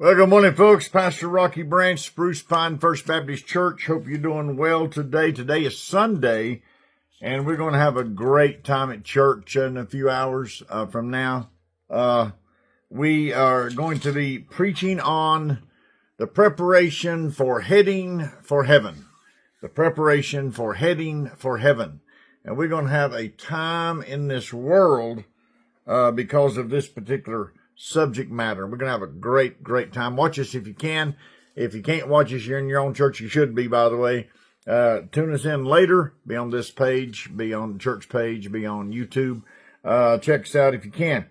Well, good morning, folks. Pastor Rocky Branch, Spruce Pine First Baptist Church. Hope you're doing well today. Today is Sunday, and we're going to have a great time at church in a few hours from now. We are going to be preaching on the preparation for heading for heaven. The preparation for heading for heaven. And we're going to have a time in this world because of this particular subject matter. We're going to have a great time. Watch us if you can. If you can't watch us, you're in your own church. You should be, by the way. Tune us in later. Be on this page, be on the church page, be on YouTube. Check us out if you can.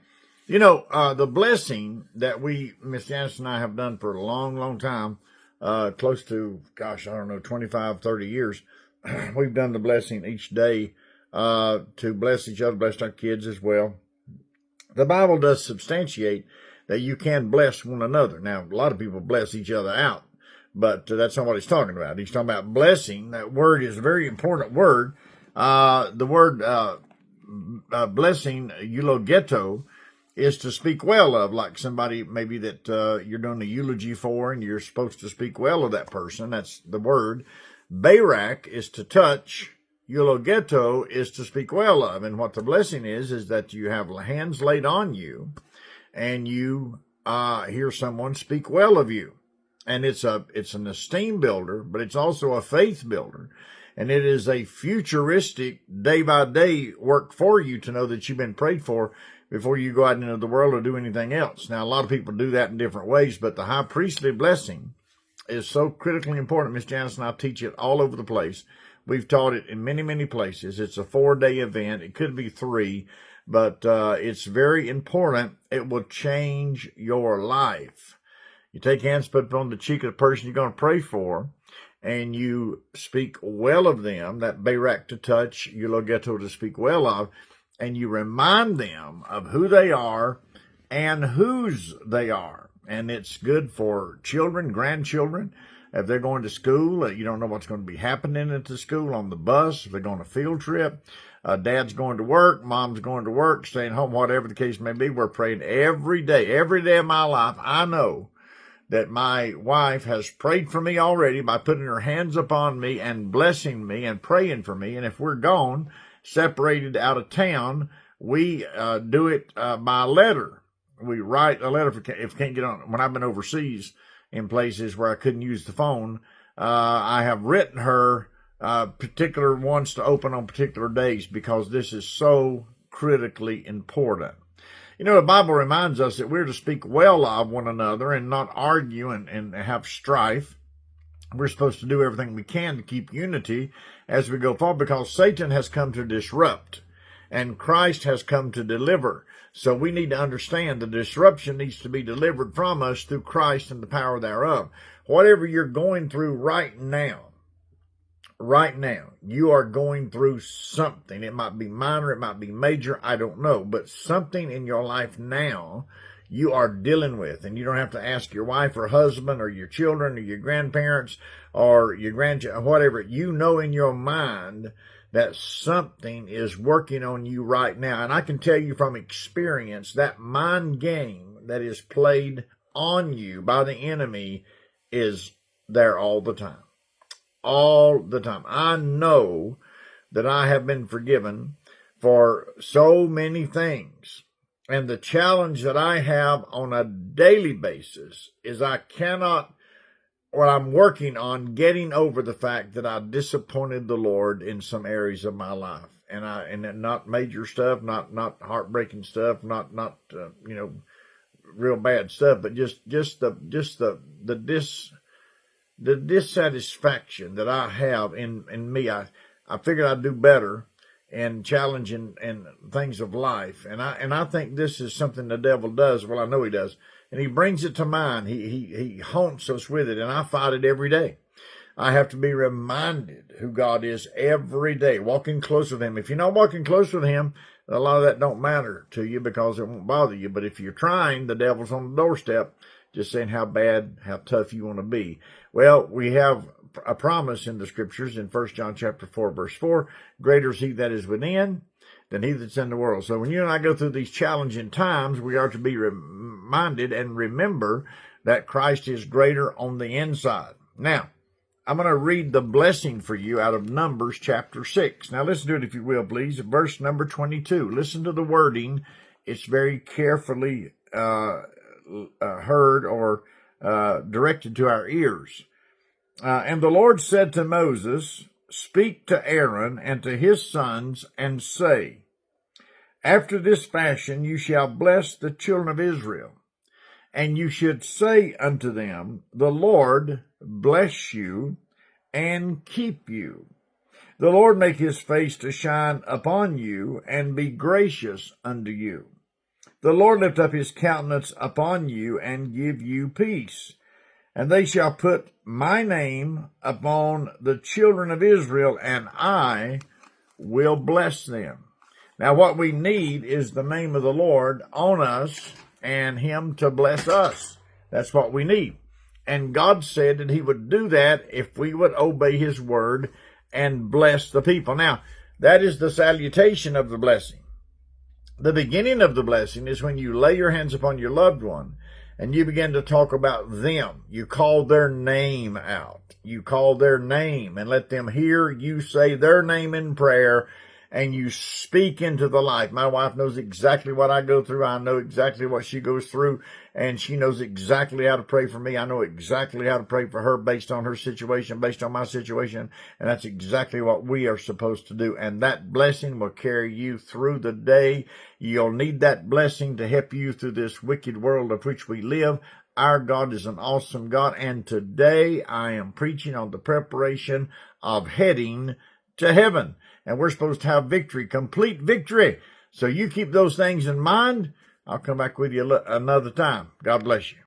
You know, the blessing that Miss Janice and I have done for a long time, close to, 25, 30 years, we've done the blessing each day to bless each other, bless our kids as well. The Bible does substantiate that you can bless one another. Now, a lot of people bless each other out, but that's not what he's talking about. He's talking about blessing. That word is a very important word. The word blessing, eulogeto, is to speak well of, like somebody maybe that you're doing a eulogy for, and you're supposed to speak well of that person. That's the word. Barak is to touch. Eulogeto is to speak well of. And what the blessing is that you have hands laid on you and you hear someone speak well of you. And it's an esteem builder, but it's also a faith builder. And it is a futuristic day by day work for you to know that you've been prayed for before you go out into the world or do anything else. Now, a lot of people do that in different ways, but the high priestly blessing is so critically important. Miss Janice and I teach it all over the place. We've taught it in many places. It's a 4-day event. It could be 3, but it's very important. It will change your life. You take hands, put it on the cheek of the person you're going to pray for, and you speak well of them, that Barak to touch, eulogeto to speak well of, and you remind them of who they are and whose they are. And it's good for children, grandchildren. If they're going to school, you don't know what's going to be happening at the school on the bus. If they're going on a field trip, dad's going to work, mom's going to work, staying home, whatever the case may be. We're praying every day of my life. I know that my wife has prayed for me already by putting her hands upon me and blessing me and praying for me. And if we're gone, separated out of town, we do it by letter. We write a letter if can't get on. When I've been overseas, in places where I couldn't use the phone, I have written her particular ones to open on particular days because this is so critically important. You know, the Bible reminds us that we're to speak well of one another and not argue and have strife. We're supposed to do everything we can to keep unity as we go forward because Satan has come to disrupt and Christ has come to deliver. So we need to understand the disruption needs to be delivered from us through Christ and the power thereof. Whatever you're going through right now, you are going through something. It might be minor, it might be major, I don't know. But something in your life now you are dealing with. And you don't have to ask your wife or husband or your children or your grandparents or your grandchildren, whatever. You know in your mind that something is working on you right now. And I can tell you from experience that mind game that is played on you by the enemy is there all the time. All the time. I know that I have been forgiven for so many things. And the challenge that I have on a daily basis is I'm working on getting over the fact that I disappointed the Lord in some areas of my life, and not major stuff, not heartbreaking stuff, not real bad stuff, but just the dissatisfaction that I have in me. I figured I'd do better and challenging and things of life, and I think this is something the devil does. Well, I know he does. And he brings it to mind. He haunts us with it, and I fight it every day. I have to be reminded who God is every day, walking close with him. If you're not walking close with him, a lot of that don't matter to you because it won't bother you. But if you're trying, the devil's on the doorstep, just saying how bad, how tough you want to be. Well, we have a promise in the scriptures in 1 John chapter 4, verse 4. Greater is he that is within than he that's in the world. So when you and I go through these challenging times, we are to be reminded and remember that Christ is greater on the inside. Now, I'm going to read the blessing for you out of Numbers chapter 6. Now, let's do it if you will, please. Verse number 22. Listen to the wording. It's very carefully heard or directed to our ears. And the Lord said to Moses, speak to Aaron and to his sons and say, after this fashion you shall bless the children of Israel. And you should say unto them, the Lord bless you and keep you. The Lord make his face to shine upon you and be gracious unto you. The Lord lift up his countenance upon you and give you peace. And they shall put my name upon the children of Israel, and I will bless them. Now, what we need is the name of the Lord on us and him to bless us. That's what we need. And God said that he would do that if we would obey his word and bless the people. Now, that is the salutation of the blessing. The beginning of the blessing is when you lay your hands upon your loved one and you begin to talk about them. You call their name out. You call their name and let them hear you say their name in prayer, and you speak into the life. My wife knows exactly what I go through. I know exactly what she goes through, and she knows exactly how to pray for me. I know exactly how to pray for her based on her situation, based on my situation, and that's exactly what we are supposed to do. And that blessing will carry you through the day. You'll need that blessing to help you through this wicked world of which we live. Our God is an awesome God, and today I am preaching on the preparation of heading to heaven. And we're supposed to have victory, complete victory. So you keep those things in mind. I'll come back with you another time. God bless you.